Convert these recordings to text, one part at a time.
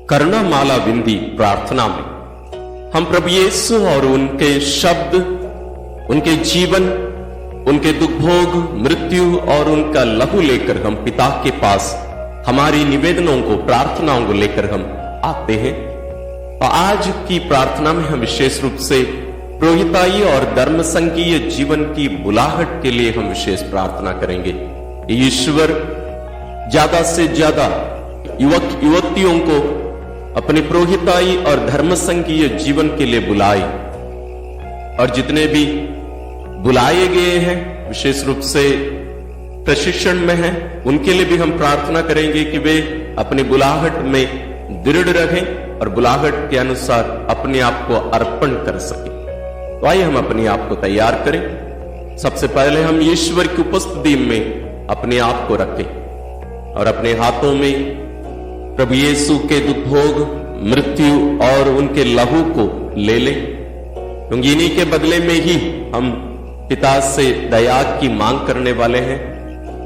करुणामाला विंदी प्रार्थना में हम प्रभु यीशु और उनके शब्द, उनके जीवन, उनके दुख भोग, मृत्यु और उनका लहू लेकर हम पिता के पास हमारी निवेदनों को, प्रार्थनाओं को लेकर हम आते हैं। और आज की प्रार्थना में हम विशेष रूप से पुरोहिताई और धर्म संघीय जीवन की बुलाहट के लिए हम विशेष प्रार्थना करेंगे। ईश्वर ज्यादा से ज्यादा युवक युवतियों को अपने पुरोहिताई और धर्म संघीय जीवन के लिए बुलाए, और जितने भी बुलाए गए हैं विशेष रूप से प्रशिक्षण में हैं, उनके लिए भी हम प्रार्थना करेंगे कि वे अपनी बुलाहट में दृढ़ रहें और बुलाहट के अनुसार अपने आप को अर्पण कर सकें। तो आइए हम अपने आप को तैयार करें। सबसे पहले हम ईश्वर की उपस्थिति में अपने आप को रखें और अपने हाथों में प्रभु यीशु के दुख भोग, मृत्यु और उनके लहू को ले लें, क्योंकि इन्हीं के बदले में ही हम पिता से दया की मांग करने वाले हैं,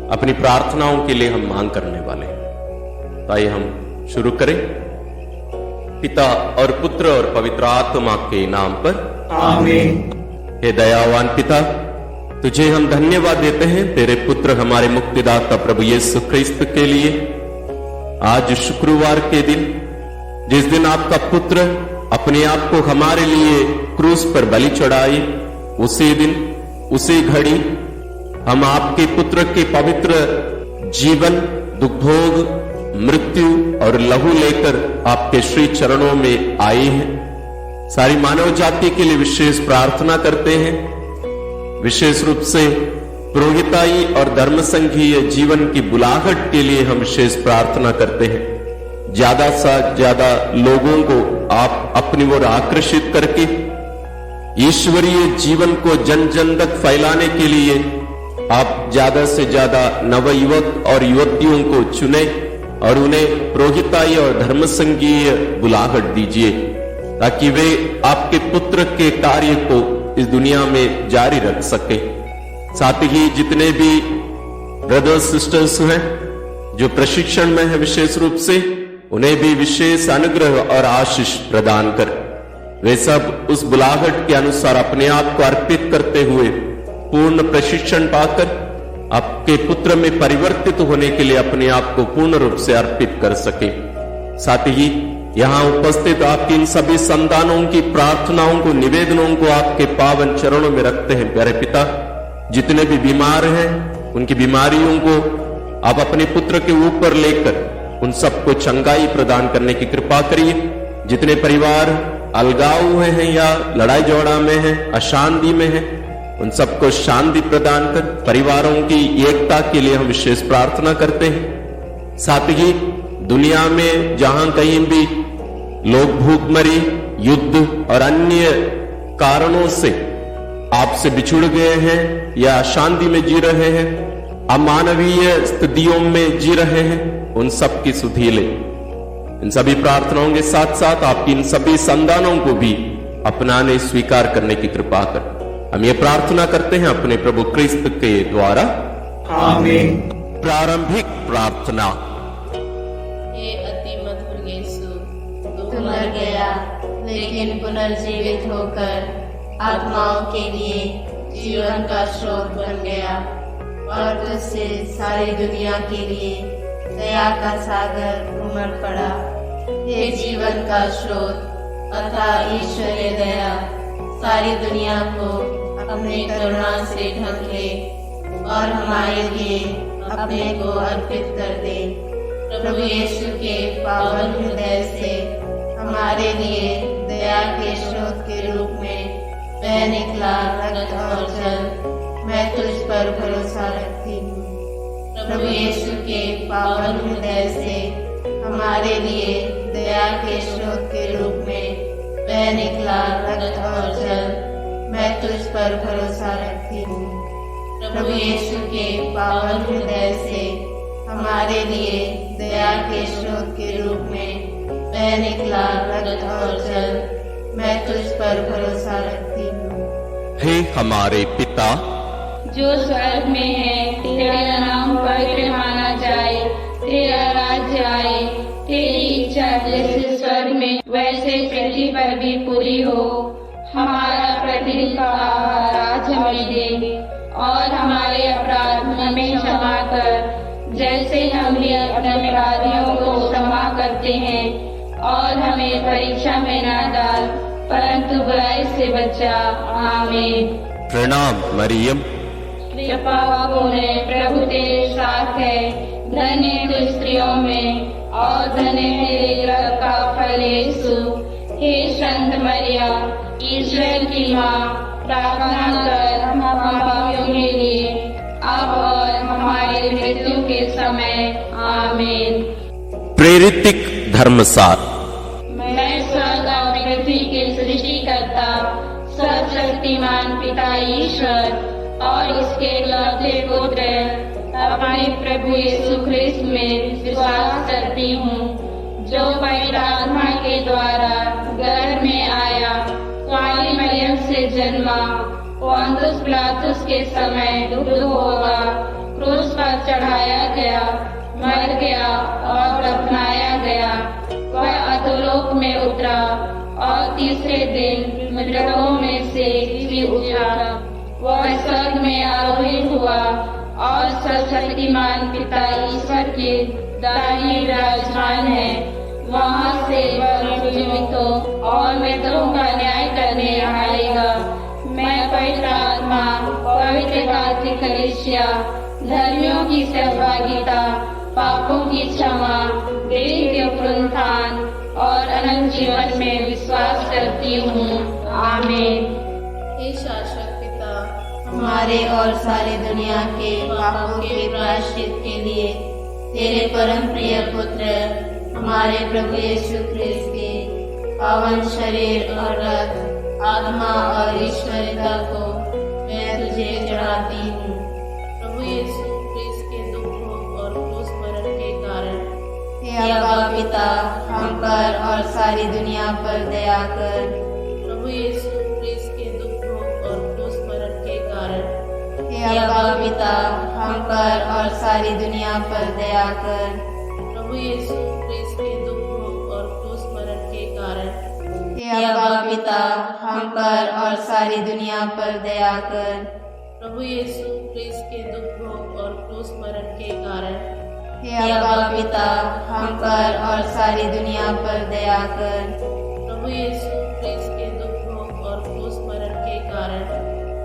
अपनी प्रार्थनाओं के लिए हम मांग करने वाले हैं। तो आइए हम शुरू करें। पिता और पुत्र और पवित्र आत्मा के नाम पर आमीन। हे दयावान पिता, तुझे हम धन्यवाद देते हैं तेरे पुत्र हमारे मुक्तिदाता प्रभु यीशु ख्रिस्त के लिए। आज शुक्रवार के दिन, जिस दिन आपका पुत्र अपने आप को हमारे लिए क्रूस पर बलि चढ़ाए, उसी दिन, उसी घड़ी हम आपके पुत्र के पवित्र जीवन, दुख भोग, मृत्यु और लहू लेकर आपके श्री चरणों में आए हैं। सारी मानव जाति के लिए विशेष प्रार्थना करते हैं। विशेष रूप से पुरोहिताई और धर्म संघीय जीवन की बुलाहट के लिए हम विशेष प्रार्थना करते हैं। ज्यादा से ज्यादा लोगों को आप अपनी ओर आकर्षित करके ईश्वरीय जीवन को जन जन तक फैलाने के लिए आप ज्यादा से ज्यादा नवयुवक और युवतियों को चुने और उन्हें पुरोहिताई और धर्म संघीय बुलाहट दीजिए, ताकि वे आपके पुत्र के कार्य को इस दुनिया में जारी रख सके। साथ ही जितने भी ब्रदर्स सिस्टर्स हैं जो प्रशिक्षण में है, विशेष रूप से उन्हें भी विशेष अनुग्रह और आशीष प्रदान कर वे सब उस बुलाहट के अनुसार अपने आप को अर्पित करते हुए पूर्ण प्रशिक्षण पाकर आपके पुत्र में परिवर्तित होने के लिए अपने आप को पूर्ण रूप से अर्पित कर सके। साथ ही यहाँ उपस्थित आपकी इन सभी संतानों की प्रार्थनाओं को, निवेदनों को आपके पावन चरणों में रखते हैं। प्यारे पिता, जितने भी बीमार हैं उनकी बीमारियों को आप अपने पुत्र के ऊपर लेकर उन सबको चंगाई प्रदान करने की कृपा करिए। जितने परिवार अलगाव हुए हैं या लड़ाई झगड़ा में हैं, अशांति में हैं, उन सबको शांति प्रदान कर परिवारों की एकता के लिए हम विशेष प्रार्थना करते हैं। साथ ही दुनिया में जहां कहीं भी लोग भूखमरी, युद्ध और अन्य कारणों से आपसे बिछुड़ गए हैं या शांति में जी रहे हैं, अमानवीय स्थितियों में जी रहे हैं, उन सब की सुधि ले। इन सभी प्रार्थनाओं के साथ साथ आपकी इन सभी संतानों को भी अपनाने, स्वीकार करने की कृपा कर हम ये प्रार्थना करते हैं अपने प्रभु क्रिस्त के द्वारा, आमीन। प्रारंभिक प्रार्थना। हे अति मधुर यीशु, तू मर गया लेकिन पुनर्जीवित होकर आत्माओं के लिए जीवन का स्रोत बन गया और तुझसे सारी दुनिया के लिए दया का सागर उमड़ पड़ा। हे जीवन का स्रोत अर्थात ईश्वरीय दया सारी दुनिया को अपने करुणा से ढक ले और हमारे लिए अपने को अर्पित कर दे। प्रभु यीशु के पावन हृदय से हमारे लिए दया के स्रोत के रूप में बह निकला रक्त और जल। मैं तुझ पर भरोसा रखती हूँ। प्रभु यीशु के पावन हृदय से हमारे लिए दया के स्रोत के रूप में बह निकला रक्त और जल। मैं तुझ पर भरोसा रखती हूँ। प्रभु यीशु के पावन हृदय से हमारे लिए दया के स्रोत के रूप में बह निकला रक्त और जल। मैं तुझ पर भरोसा रखती हूँ। हे हमारे पिता जो स्वर्ग में है, तेरा नाम पवित्र माना जाए, तेरा राज्य आए, तेरी इच्छा जैसे स्वर्ग में वैसे पृथ्वी पर भी पूरी हो। हमारा प्रतिदिन का आहार आज हमें दे, और हमारे अपराध हमें क्षमा कर, जैसे हम भी अपने अपराधियों को क्षमा करते हैं। और हमें परीक्षा में न डाल, परंतु बुराई से बचा। आमीन। प्रणाम मरियम, कृपा पूर्ण प्रभु तेरे साथ है, धन्य तू स्त्रियों में और धन्य तेरे गर्भ का फल यीशु। हे संत मरिया, ईश्वर की माँ, प्रार्थना कर हम पापियों के लिए, अब और हमारी मृत्यु के समय। आमीन। प्रेरितिक धर्मसार। मैं स्वर्ग और पृथ्वी के सृष्टिकर्ता सर्वशक्तिमान पिता ईश्वर और इसके लौटे पुत्र अपने प्रभु यीशु ख्रिस्त में विश्वास करती हूँ, जो पवित्र आत्मा के द्वारा गर्भ में आया, कुंवारी मरियम से जन्मा, पोंतुस पिलातुस के समय दुख होगा, क्रूस पर चढ़ाया गया, मर गया और दफनाया गया। वह अधोलोक में उतरा और तीसरे दिन मृतकों में से जी उठा। वह स्वर्ग में आरोहित हुआ और सर्वशक्तिमान पिता ईश्वर के दाहिने विराजमान है। वहाँ से वह जीवितों और मृतकों का न्याय करने आएगा। मैं पवित्र आत्मा, पवित्र कार्तिक कलीसिया, धर्मियों की सहभागिता, पापों की क्षमा, देह के पुनरुत्थान और अनंत जीवन में विश्वास करती हूँ। आमीन। हे शाश्वत पिता, हमारे और सारी दुनिया के पापों के प्रायश्चित के लिए तेरे परम प्रिय पुत्र हमारे प्रभु यीशु ख्रिस्त के पावन शरीर और रक्त, आत्मा और ईश्वरियता को मैं तुझे चढ़ाती हूँ। प्रभु यीशु ख्रिस्त के दुखों और क्रूस मरण के कारण हे अब्बा पिता, हम पर और सारी दुनिया पर दया कर। प्रभु यीशु ख्रिस्त के दुखों और क्रूस मरण के कारण हे अब्बा पिता, हम पर और सारी दुनिया पर दया कर। प्रभु यीशु ख्रिस्त के दुखों और क्रूस मरण के कारण हे अब्बा पिता, हम पर और सारी दुनिया पर दया कर। प्रभु यीशु ख्रिस्त के दुखों और क्रूस मरण के कारण हे अब्बा पिता, हम पर और सारी दुनिया पर दया कर। प्रभु यीशु ख्रिस्त के दुखों और क्रूस मरण के कारण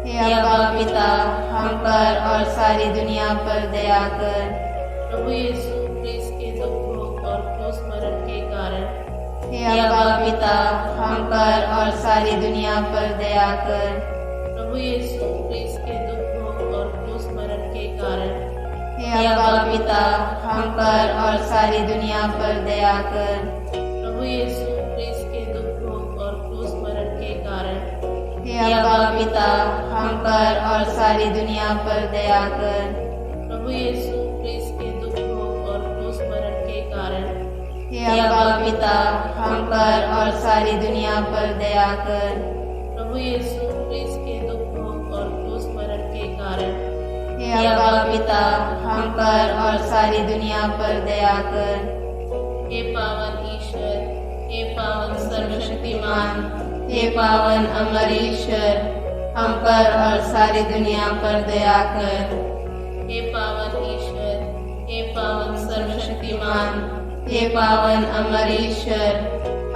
हे अब्बा पिता, हम पर और सारी दुनिया पर दया कर। प्रभु यीशु ख्रिस्त के दुखों और क्रूस मरण के कारण हे अब्बा पिता, हम पर और सारी दुनिया पर दया कर। प्रभु यीशु ख्रिस्त के दुखों और क्रूस मरण के कारण हे अब्बा पिता, हम पर और सारी दुनिया पर दया कर। प्रभु यीशु ख्रिस्त के दुखों और क्रूस मरण के कारण हे अब्बा पिता, हम पर और सारी दुनिया पर दया कर। प्रभु यीशु ख्रिस्त के दुखों और क्रूस मरण के कारण हे अब्बा पिता, हम पर और सारी दुनिया पर दया कर। प्रभु यीशु ख्रिस्त के दुखों और क्रूस मरण के कारण हे अब्बा पिता, हम पर और सारी दुनिया पर दया कर। हे पावन ईश्वर, हे पावन सर्वशक्तिमान, हे पावन अमर ईश्वर, हम पर और सारी दुनिया पर दया कर। हे पावन ईश्वर, हे पावन सर्वशक्तिमान, हे पावन अमर ईश्वर,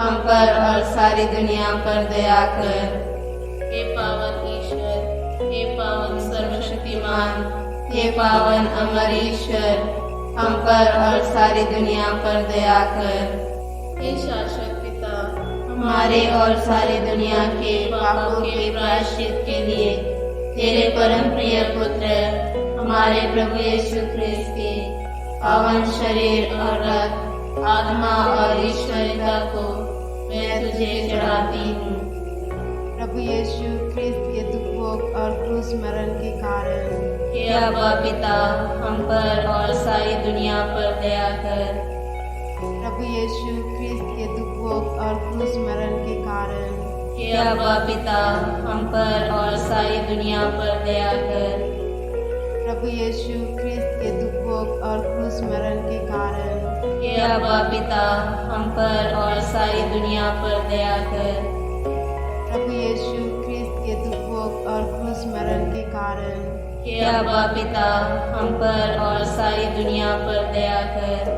हम पर और सारी दुनिया पर दया कर। हे पावन ईश्वर, हे पावन सर्वशक्तिमान, हे पावन अमर ईश्वर, हम पर और सारी दुनिया पर दया कर। हे शाश्वत पिता, हमारे और सारी दुनिया के पापों के प्रायश्चित के लिए तेरे परम प्रिय पुत्र हमारे प्रभु यीशु ख्रिस्त के पावन शरीर और रक्त, आत्मा और ईश्वरियता को मैं तुझे चढ़ाती हूँ। प्रभु यीशु ख्रिस्त के दुखों और क्रूस मरण के कारण हे अब्बा पिता, हम पर और सारी दुनिया पर दया कर। प्रभु यीशु ख्रिस्त के दुखों और क्रूस मरण के कारण हे अब्बा पिता, हम पर और सारी दुनिया पर दया कर। प्रभु यीशु ख्रिस्त के दुखों और क्रूस मरण के कारण हे अब्बा पिता हम पर और सारी दुनिया पर दया कर। प्रभु यीशु क्रिस्त के दुख भोग और क्रूस मरण के कारण हे अब्बा पिता हम पर और सारी दुनिया पर दया कर।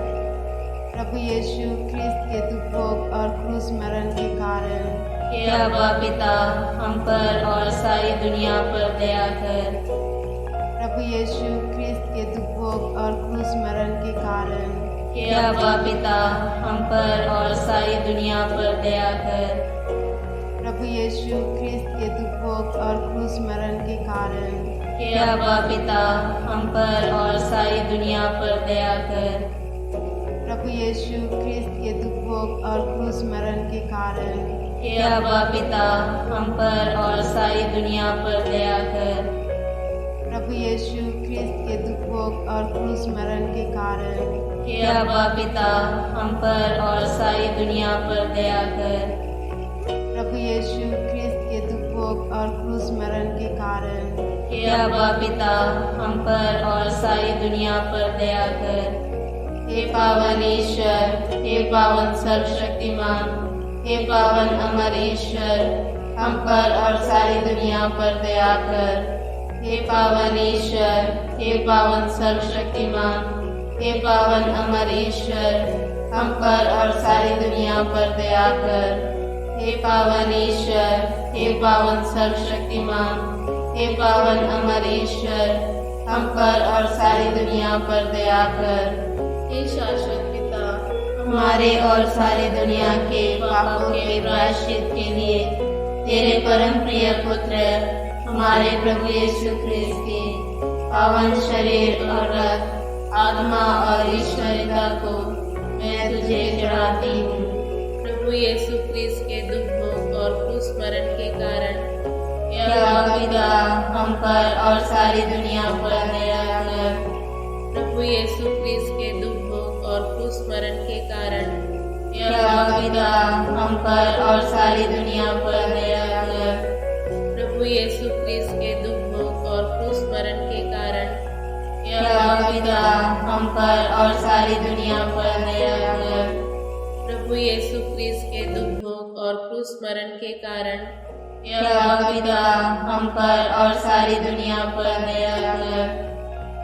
प्रभु यीशु क्रिस्त के दुख भोग और क्रूस मरण के कारण हे अब्बा पिता हम पर और सारी दुनिया पर दया कर। प्रभु यीशु क्रिस्त के दुख भोग और क्रूस मरण के कारण हे अब्बा पिता हम पर और सारी दुनिया पर दया कर। प्रभु यीशु क्रिस्त के दुख भोग और क्रूस मरण के कारण हे अब्बा पिता हम पर और सारी दुनिया पर दया कर। प्रभु यीशु क्रिस्त के दुख भोग और क्रूस मरण के कारण हे अब्बा पिता हम पर और सारी दुनिया पर दया कर। प्रभु यीशु क्रिस्त के दुख भोग और क्रूस मरण के कारण हे अब्बा पिता हम पर और सारी दुनिया पर दया कर। प्रभु यीशु क्रिस्त के दुख भोग और क्रूस मरण के कारण हे अब्बा पिता हम पर और सारी दुनिया पर दया कर। हे पावन ईश्वर, हे पावन सर्वशक्तिमान, हे पावन अमर ईश्वर, हम पर और सारी दुनिया पर दया कर। हे पावन ईश्वर, हे पावन सर्वशक्तिमान, हे पावन अमर ईश्वर, हम पर और सारी दुनिया पर दया कर। हे पावन ईश्वर, हे पावन सर्वशक्तिमान, हे पावन अमर ईश्वर, हम पर और सारी दुनिया पर दया कर। हे शाश्वत पिता, हमारे और सारी दुनिया के पापों के प्रायश्चित के लिए तेरे परम प्रिय पुत्र हमारे प्रभु यीशु क्रिस्त के पावन शरीर और रक्त, आत्मा और ईश्वरियता को मैं तुझे चढ़ाती हूँ। प्रभु यीशु क्रिस्त के दुख भोग और क्रूस मरण के कारण हे अब्बा पिता हम पर और सारी दुनिया पर दया कर। प्रभु यीशु क्रिस्त के दुख भोग और क्रूस मरण के कारण हे अब्बा पिता हम पर और सारी दुनिया पर दया कर। प्रभु यीशु क्रिस्त के दुख भोग और क्रूस मरण के कारण हे अब्बा पिता हम पर और सारी दुनिया पर दया कर। प्रभु यीशु क्रिस्त के दुख भोग और क्रूस मरण के कारण हे अब्बा पिता हम पर और सारी दुनिया पर दया कर।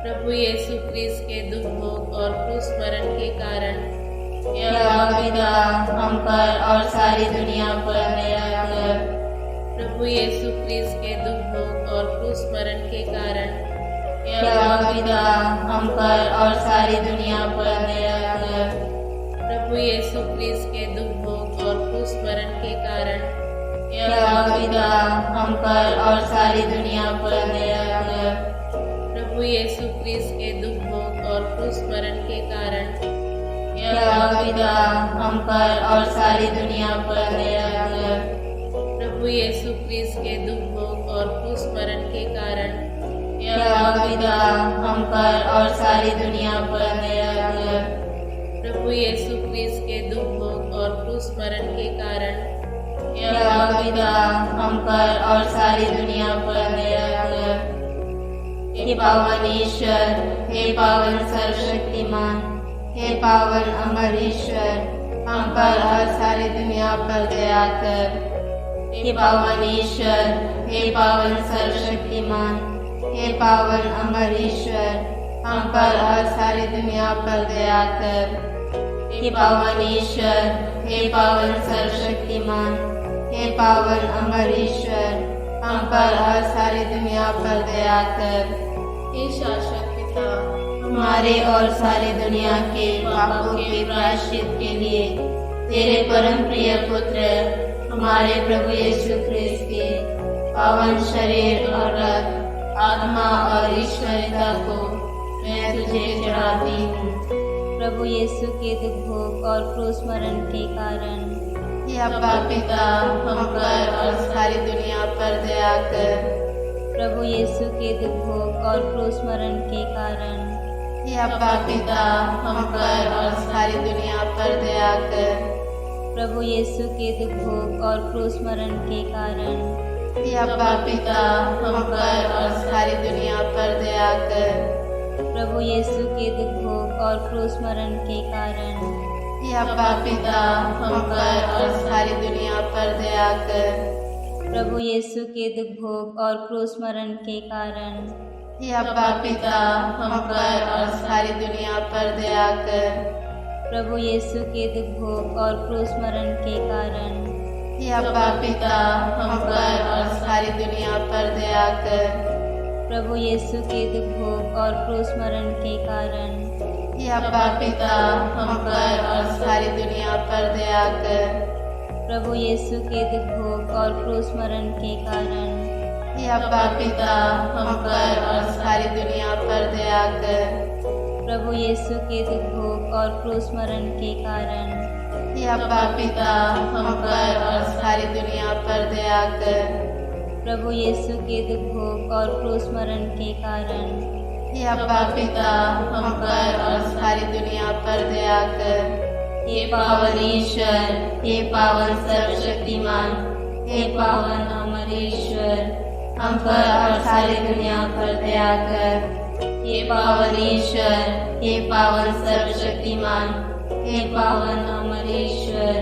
प्रभु यीशु क्रिस्त के दुख भोग और क्रूस मरण के कारण हे अब्बा पिता हम पर और सारी दुनिया पर दया कर। प्रभु यीशु क्रिस्त के दुख भोग और क्रूस मरण के कारण हे अब्बा पिता हम पर और सारी दुनिया पर दया कर। प्रभु यीशु क्रिस्त के दुख भोग और क्रूस मरण के कारण हे अब्बा पिता हम पर और सारी दुनिया पर दया कर। प्रभु यीशु क्रिस्त के दुख भोग और क्रूस मरण के कारण हे अब्बा पिता हम पर और सारी दुनिया पर दया कर। प्रभु यीशु क्रिस्त के दुख भोग और क्रूस मरण के कारण हे अब्बा पिता हम पर और सारी दुनिया पर दया कर। प्रभु यीशु क्रिस्त के दुख भोग और क्रूस मरण के कारण हे अब्बा पिता हम पर और सारी दुनिया पर दया कर। हे पावन ईश्वर, हे पावन सर्वशक्तिमान, हे पावन अमर ईश्वर, हम पर और सारी दुनिया पर दया कर। हे पावन ईश्वर, हे पावन सर्वशक्तिमान, हे पावन अमर ईश्वर, हम पर और सारी दुनिया पर दया कर। हे पावन ईश्वर, हे पावन सर्वशक्तिमान, हे पावन अमर ईश्वर, हम पर और सारी दुनिया पर दया कर। हे शाश्वत पिता, हमारे और सारी दुनिया के पापों के प्रायश्चित के लिए तेरे परम प्रिय पुत्र हमारे प्रभु यीशु क्रिस्त के पावन शरीर और रक्त, आत्मा और ईश्वरियता को मैं तुझे चढ़ाती हूँ। प्रभु यीशु के दुख भोग और क्रूस मरण के कारण हे अब्बा पिता हम पर और सारी दुनिया पर दया कर। प्रभु यीशु के दुख भोग और क्रूस मरण के कारण हे अब्बा पिता हम पर और सारी दुनिया पर दया कर। प्रभु यीशु के दुख भोग और क्रूस मरण के कारण हे अब्बा पिता हम पर और सारी दुनिया पर दया कर। प्रभु यीशु के दुख भोग और क्रूस मरण के कारण। हे अब्बा पिता, हम पर और सारी दुनिया पर दया कर। प्रभु यीशु के दुख भोग और क्रूस मरण के कारण। हे अब्बा पिता, हम पर और सारी दुनिया पर दया कर। प्रभु यीशु के दुख भोग और क्रूस मरण के कारण। हे अब्बा पिता, हम पर और सारी दुनिया पर दया कर। प्रभु यीशु के दुख भोग और क्रूस मरण के कारण। हे अब्बा पिता, हम पर और सारी दुनिया पर दया कर। प्रभु यीशु के दुख भोग और क्रूस मरण के कारण। हे अब्बा पिता, हम पर और सारी दुनिया पर दया कर। प्रभु यीशु के दुख भोग और क्रूस मरण के कारण। हे अब्बा पिता, हम पर और सारी दुनिया पर दया कर। प्रभु यीशु के दुख भोग और क्रूस मरण के कारण। हे अब्बा पिता, हम पर और सारी दुनिया पर दया कर। हे पावन ईश्वर, हे पावन सर्वशक्तिमान, हे पावन अमर ईश्वर, हम पर और सारी दुनिया पर दया कर। हे पावन ईश्वर, हे पावन सर्वशक्तिमान, हे पावन अमर ईश्वर,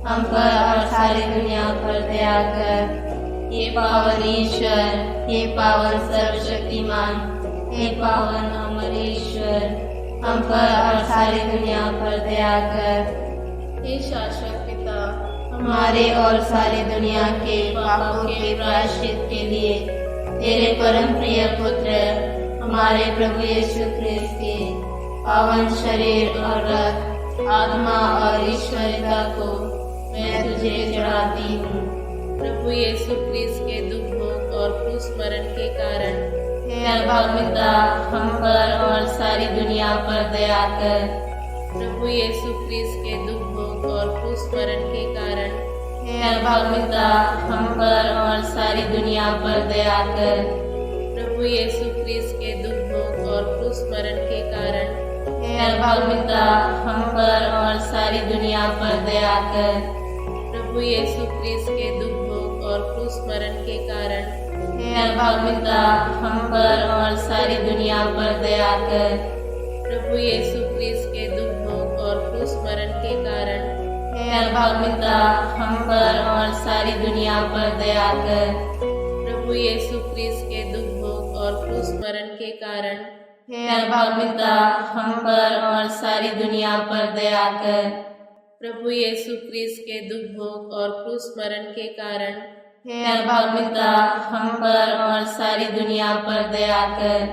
हम पर और सारी दुनिया पर दया कर। हे पावन ईश्वर, हे पावन सर्वशक्तिमान, हे पावन अमर ईश्वर, हम पर और सारी दुनिया पर दया कर। हे शाश्वत पिता, हमारे और सारी दुनिया के पापों के प्रायश्चित के लिए तेरे परम प्रिय पुत्र हमारे प्रभु यीशु ख्रिस्त के पावन शरीर और रक्त, आत्मा और ईश्वरियता को मैं तुझे चढ़ाती हूँ। प्रभु यीशु ख्रिस्त के दुख भोग और क्रूस मरण के कारण हे अब्बा पिता, हम पर और सारी दुनिया पर दया कर। प्रभु यीशु ख्रिस्त के दुख भोग और क्रूस मरण के कारण हे अब्बा पिता, हम पर और सारी दुनिया पर दया कर। प्रभु यीशु ख्रिस्त के दुख भोग और क्रूस मरण के कारण हे अब्बा पिता, हम पर और सारी दुनिया पर दया कर। प्रभु यीशु ख्रिस्त के दुख भोग और क्रूस मरण के कारण हे अब्बा पिता, हम पर और सारी दुनिया पर दया कर। प्रभु यीशु ख्रिस्त के दुख भोग और क्रूस मरण के कारण हे अब्बा पिता, हम पर और सारी दुनिया पर दया कर। प्रभु यीशु ख्रिस्त के दुख भोग और क्रूस मरण के कारण हे अब्बा पिता, हम पर और सारी दुनिया पर दया कर। प्रभु यीशु ख्रिस्त के दुख भोग और क्रूस मरण के कारण हे अब्बा पिता, हम पर और सारी दुनिया पर दया कर।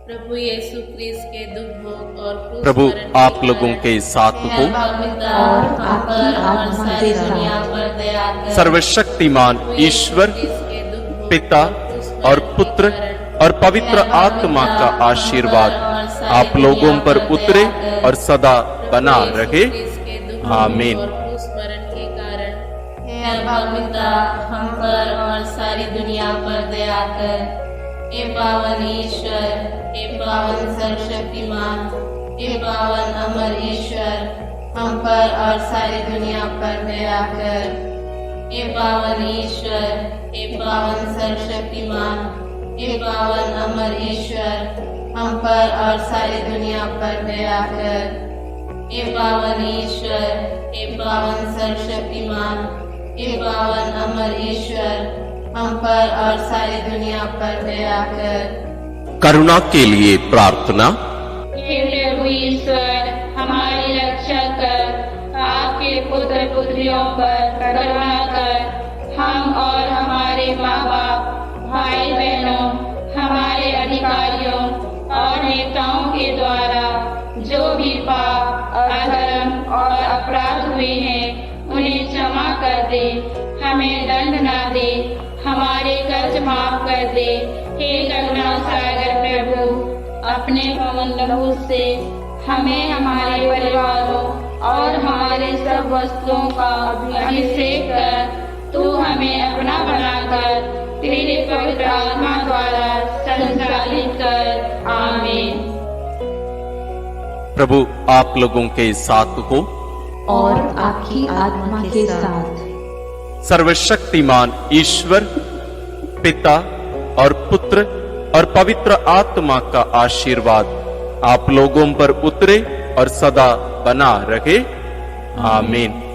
प्रभु यीशु ख्रिस्त के दुख भोग और क्रूस प्रभु मरण के आप लोगों कारण के साथ हे हो। अब्बा पिता, हम पर और सारी दुनिया पर दया कर। सर्वशक्तिमान ईश्वर ख्रिस्त के दुख भोग पिता क्रूस और मरण के पुत्र कारण और पवित्र आत्मा का आशीर्वाद आप लोगों पर उतरे और सदा बना रहे। आमीन। और क्रूस मरण के कारण हे अब्बा पिता, हम पर और सारी दुनिया पर दया कर। हे पावन ईश्वर, हे पावन सर्वशक्तिमान, हे पावन अमर ईश्वर, हम पर और सारी दुनिया पर दया कर। हे पावन ईश्वर, हे पावन सर्वशक्तिमान, हे पावन अमर ईश्वर, हम पर और सारी दुनिया पर दया कर। हे पावन ईश्वर, हे पावन सर्वशक्तिमान, हे पावन अमर ईश्वर, हम पर और सारी दुनिया पर दया कर। करुणा के लिए प्रार्थना। हे प्रभु ईश्वर, हमारी रक्षा कर। आपके पुत्र पुत्रियों पर करुणा कर। हम और हमारे माँ बाप, भाई बहनों, हमारे अधिकारियों और नेताओं के द्वारा जो भी पाप, अधर्म और अपराध हुए हैं, उन्हें क्षमा कर दे। हमें दंड ना दे, हमारे कर्ज माफ कर दे। हे करुणा सागर प्रभु, अपने पवन लहू से हमें, हमारे परिवारों और हमारे सब वस्तुओं का अभिषेक कर। तू हमें अपना बनाकर तेरे पवित्र आत्मा द्वारा संचालित कर। आमीन। प्रभु आप लोगों के साथ हो और आपकी आत्मा के साथ। सर्वशक्तिमान ईश्वर पिता और पुत्र और पवित्र आत्मा का आशीर्वाद आप लोगों पर उतरे और सदा बना रहे। आमीन।